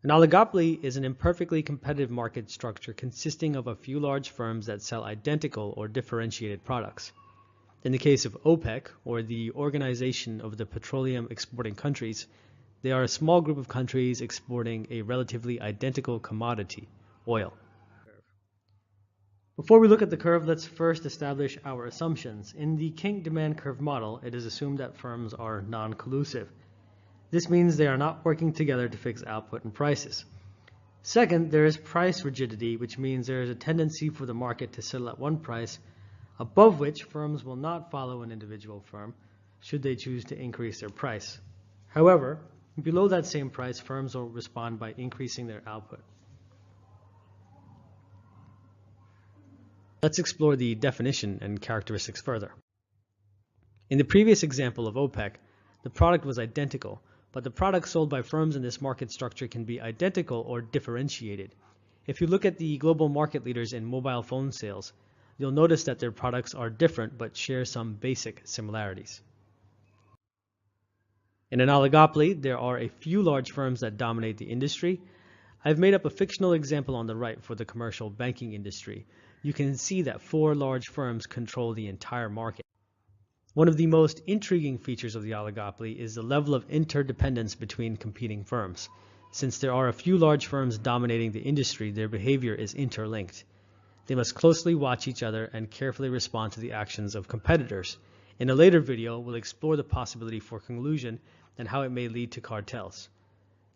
An oligopoly is an imperfectly competitive market structure consisting of a few large firms that sell identical or differentiated products. In the case of OPEC, or the Organization of the Petroleum Exporting Countries, they are a small group of countries exporting a relatively identical commodity, oil. Before we look at the curve, let's first establish our assumptions. In the kinked demand curve model, it is assumed that firms are non-collusive. This means they are not working together to fix output and prices. Second, there is price rigidity, which means there is a tendency for the market to settle at one price, above which firms will not follow an individual firm should they choose to increase their price. However, below that same price, firms will respond by increasing their output. Let's explore the definition and characteristics further. In the previous example of OPEC, the product was identical, but the products sold by firms in this market structure can be identical or differentiated. If you look at the global market leaders in mobile phone sales, you'll notice that their products are different but share some basic similarities. In an oligopoly, there are a few large firms that dominate the industry. I've made up a fictional example on the right for the commercial banking industry. You can see that 4 large firms control the entire market. One of the most intriguing features of the oligopoly is the level of interdependence between competing firms. Since there are a few large firms dominating the industry, their behavior is interlinked. They must closely watch each other and carefully respond to the actions of competitors. In a later video, we'll explore the possibility for collusion and how it may lead to cartels.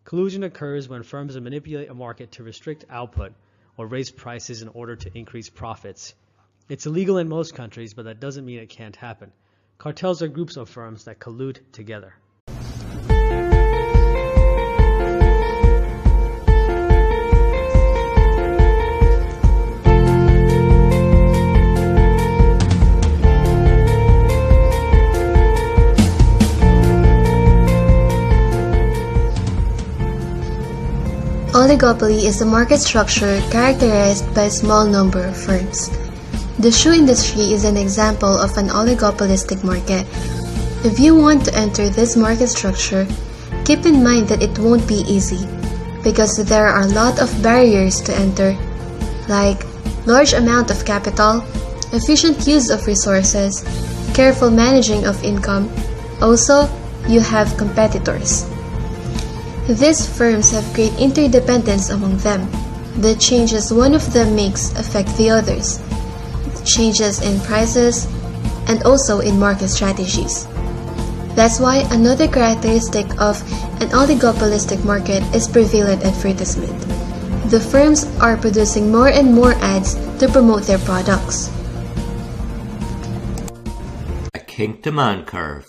Collusion occurs when firms manipulate a market to restrict output or raise prices in order to increase profits. It's illegal in most countries, but that doesn't mean it can't happen. Cartels are groups of firms that collude together. Oligopoly is a market structure characterized by a small number of firms. The shoe industry is an example of an oligopolistic market. If you want to enter this market structure, keep in mind that it won't be easy, because there are a lot of barriers to enter, like large amount of capital, efficient use of resources, careful managing of income. Also, you have competitors. These firms have great interdependence among them. The changes one of them makes affect the others. Changes in prices and also in market strategies. That's why another characteristic of an oligopolistic market is prevalent advertisement. The firms are producing more and more ads to promote their products. A kinked demand curve.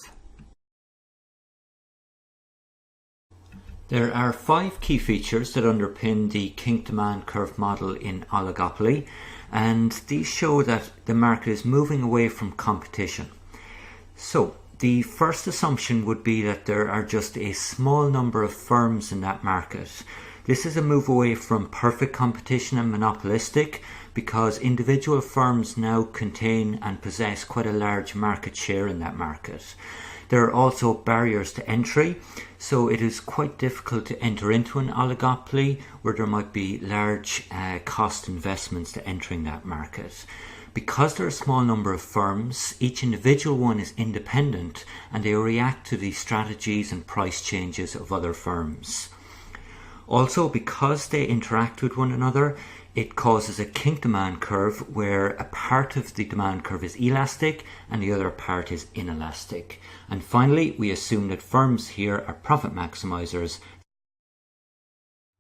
There are 5 key features that underpin the kinked demand curve model in oligopoly, and these show that the market is moving away from competition. So, the first assumption would be that there are just a small number of firms in that market. This is a move away from perfect competition and monopolistic, because individual firms now contain and possess quite a large market share in that market. There are also barriers to entry, so it is quite difficult to enter into an oligopoly where there might be large cost investments to entering that market. Because there are a small number of firms, each individual one is independent and they react to the strategies and price changes of other firms. Also, because they interact with one another, it causes a kinked demand curve where a part of the demand curve is elastic and the other part is inelastic. And finally, we assume that firms here are profit maximizers.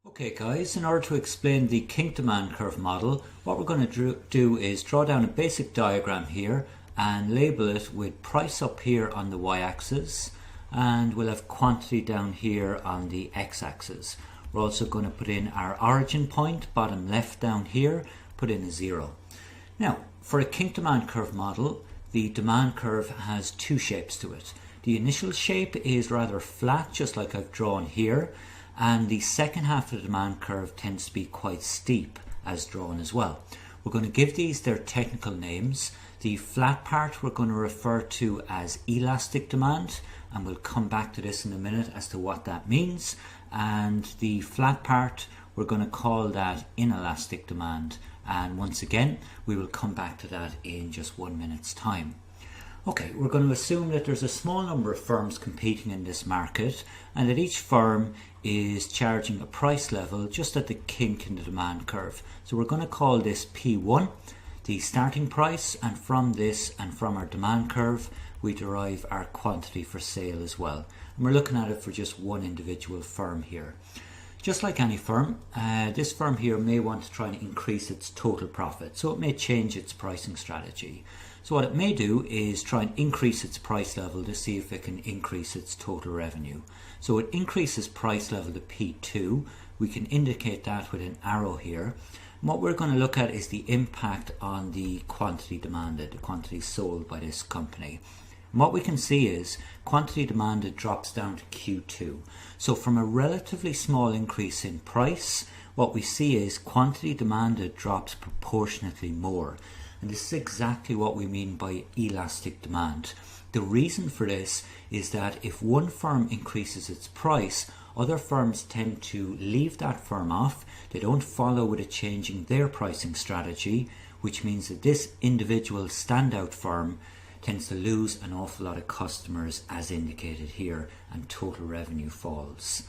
Okay guys, in order to explain the kinked demand curve model, what we're going to do is draw down a basic diagram here and label it with price up here on the y-axis, and we'll have quantity down here on the x-axis. We're also going to put in our origin point, bottom left down here, put in a 0. Now, for a kinked demand curve model, the demand curve has 2 shapes to it. The initial shape is rather flat, just like I've drawn here, and the second half of the demand curve tends to be quite steep, as drawn as well. We're going to give these their technical names. The flat part we're going to refer to as elastic demand, and we'll come back to this in a minute as to what that means. And the flat part, we're going to call that inelastic demand. And once again, we will come back to that in just 1 minute's time. Okay, we're going to assume that there's a small number of firms competing in this market and that each firm is charging a price level just at the kink in the demand curve. So we're going to call this P1, the starting price, and from this and from our demand curve we derive our quantity for sale as well. And we're looking at it for just one individual firm here. Just like any firm, this firm here may want to try and increase its total profit, so it may change its pricing strategy. So what it may do is try and increase its price level to see if it can increase its total revenue. So it increases price level to P2. We can indicate that with an arrow here. And what we're going to look at is the impact on the quantity demanded, the quantity sold by this company. And what we can see is quantity demanded drops down to Q2. So from a relatively small increase in price, what we see is quantity demanded drops proportionately more. And this is exactly what we mean by elastic demand. The reason for this is that if one firm increases its price, other firms tend to leave that firm off. They don't follow with a change in their pricing strategy, which means that this individual standout firm tends to lose an awful lot of customers as indicated here, and total revenue falls.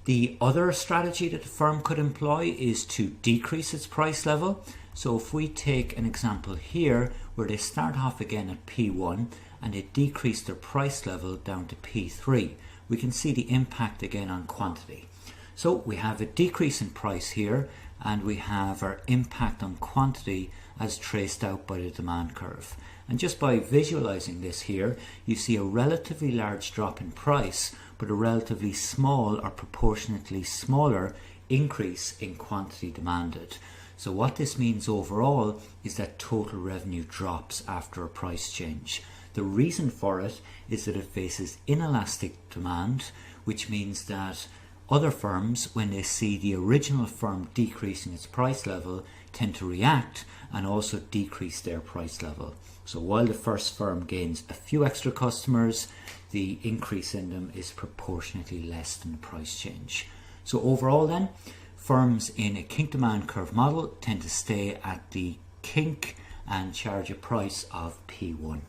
The other strategy that the firm could employ is to decrease its price level. So if we take an example here where they start off again at P1 and they decrease their price level down to P3, we can see the impact again on quantity. So we have a decrease in price here and we have our impact on quantity as traced out by the demand curve. And just by visualizing this here, you see a relatively large drop in price, but a relatively small or proportionately smaller increase in quantity demanded. So what this means overall is that total revenue drops after a price change. The reason for it is that it faces inelastic demand, which means that other firms, when they see the original firm decreasing its price level, tend to react and also decrease their price level. So while the first firm gains a few extra customers, the increase in them is proportionately less than the price change. So overall then, firms in a kink demand curve model tend to stay at the kink and charge a price of P1.